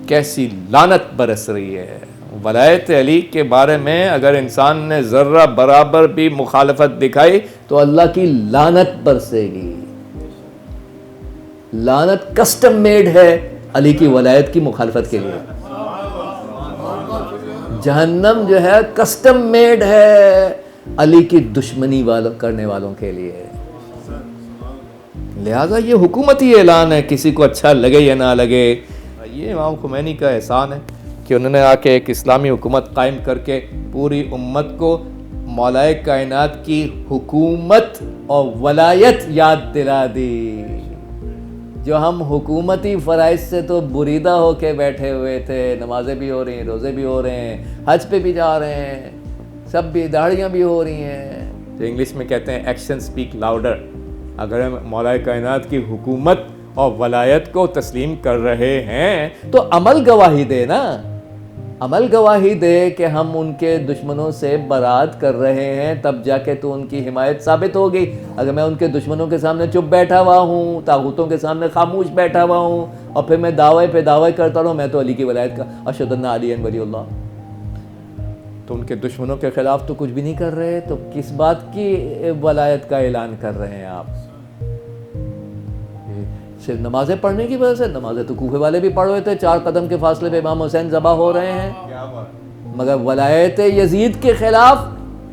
کیسی لعنت برس رہی ہے. ولایت علی کے بارے میں اگر انسان نے ذرہ برابر بھی مخالفت دکھائی تو اللہ کی لعنت برسے گی. لعنت کسٹم میڈ ہے علی کی ولایت کی مخالفت کے لیے. جہنم جو ہے کسٹم میڈ ہے علی کی دشمنی کرنے والوں کے لیے. لہٰذا یہ حکومتی اعلان ہے، کسی کو اچھا لگے یا نہ لگے. یہ امام خمینی کا احسان ہے کہ انہوں نے آ کے ایک اسلامی حکومت قائم کر کے پوری امت کو مولائے کائنات کی حکومت اور ولایت یاد دلا دی. جو ہم حکومتی فرائض سے تو بریدہ ہو کے بیٹھے ہوئے تھے، نمازیں بھی ہو رہی ہیں، روزے بھی ہو رہے ہیں، حج پہ بھی جا رہے ہیں، سب بھی داڑھیاں بھی ہو رہی ہیں. تو انگلش میں کہتے ہیں ایکشن سپیک لاؤڈر. اگر ہم مولائے کائنات کی حکومت اور ولایت کو تسلیم کر رہے ہیں تو عمل گواہی دے نا. عمل گواہی دے کہ ہم ان کے دشمنوں سے برات کر رہے ہیں، تب جا کے تو ان کی حمایت ثابت ہوگی. اگر میں ان کے دشمنوں کے سامنے چپ بیٹھا ہوا ہوں، طاغوتوں کے سامنے خاموش بیٹھا ہوا ہوں، اور پھر میں دعوے پہ دعوے کرتا رہوں میں تو علی کی ولایت کا اشہد ان علی ولی اللہ، تو ان کے دشمنوں کے خلاف تو کچھ بھی نہیں کر رہے، تو کس بات کی ولایت کا اعلان کر رہے ہیں آپ؟ صرف نمازیں پڑھنے کی وجہ سے؟ نمازیں تو کوفے والے بھی پڑھ رہے تھے، 4 قدم کے فاصلے پہ امام حسین ذبح ہو رہے ہیں، مگر ولایت یزید کے خلاف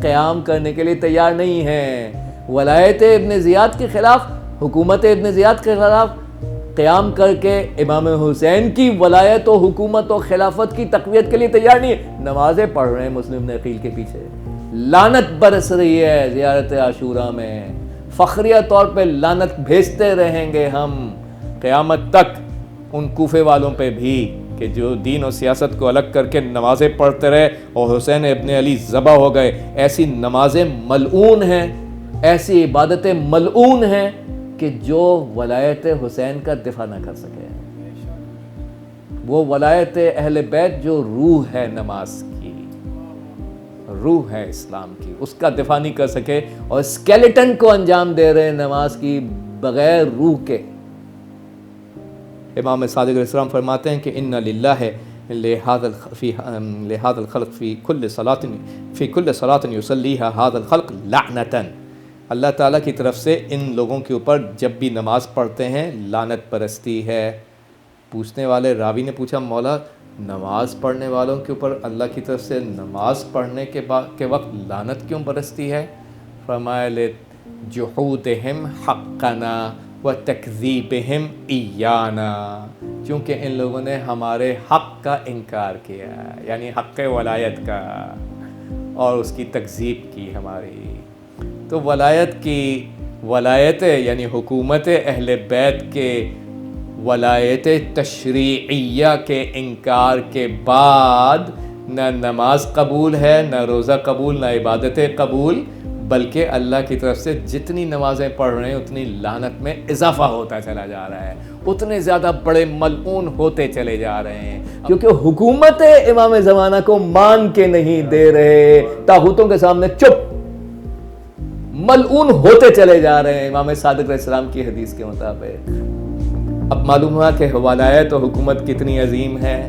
قیام کرنے کے لیے تیار نہیں ہیں. ولایت ابن زیاد کے خلاف، حکومت ابن زیاد کے خلاف قیام کر کے امام حسین کی ولایت و حکومت و خلافت کی تقویت کے لیے تیار نہیں ہے. نمازیں پڑھ رہے ہیں مسلم نقیل کے پیچھے. لعنت برس رہی ہے زیارت عاشوراء میں. فخریہ طور پہ لعنت بھیجتے رہیں گے ہم قیامت تک ان کوفے والوں پہ بھی کہ جو دین و سیاست کو الگ کر کے نمازیں پڑھتے رہے اور حسین ابن علی ذبح ہو گئے. ایسی نمازیں ملعون ہیں، ایسی عبادتیں ملعون ہیں کہ جو ولایت حسین کا دفاع نہ کر سکے. وہ ولایت اہل بیت جو روح ہے نماز کی، روح ہے اسلام کی، اس کا دفاع نہیں کر سکے، اور اسکیلیٹن کو انجام دے رہے ہیں نماز کی بغیر روح کے. امام صادق علیہ السلام فرماتے ہیں کہ ان للہ لہذا الخلق فی کل صلاۃ یصلیھا ھذا الخلق لعنۃ. اللہ تعالیٰ کی طرف سے ان لوگوں کے اوپر جب بھی نماز پڑھتے ہیں لعنت برستی ہے. پوچھنے والے راوی نے پوچھا مولا نماز پڑھنے والوں کے اوپر اللہ کی طرف سے نماز پڑھنے کے وقت لعنت کیوں برستی ہے؟ فرمایا لجحودہم حقنا وتکذیبہم ایانا، چونکہ ان لوگوں نے ہمارے حق کا انکار کیا، یعنی حق ولایت کا، اور اس کی تکذیب کی ہماری. تو ولایت یعنی حکومت اہل بیت کے ولایت تشریعیہ کے انکار کے بعد نہ نماز قبول ہے، نہ روزہ قبول، نہ عبادتیں قبول، بلکہ اللہ کی طرف سے جتنی نمازیں پڑھ رہے ہیں اتنی لعنت میں اضافہ ہوتا چلا جا رہا ہے، اتنے زیادہ بڑے ملعون ہوتے چلے جا رہے ہیں، کیونکہ حکومت امام زمانہ کو مان کے نہیں دے رہے، طاغوتوں کے سامنے چپ، ملعون ہوتے چلے جا رہے ہیں امام صادق علیہ السلام کی حدیث کے مطابق. اب معلوم ہوا کہ ولایت و حکومت کتنی عظیم ہے.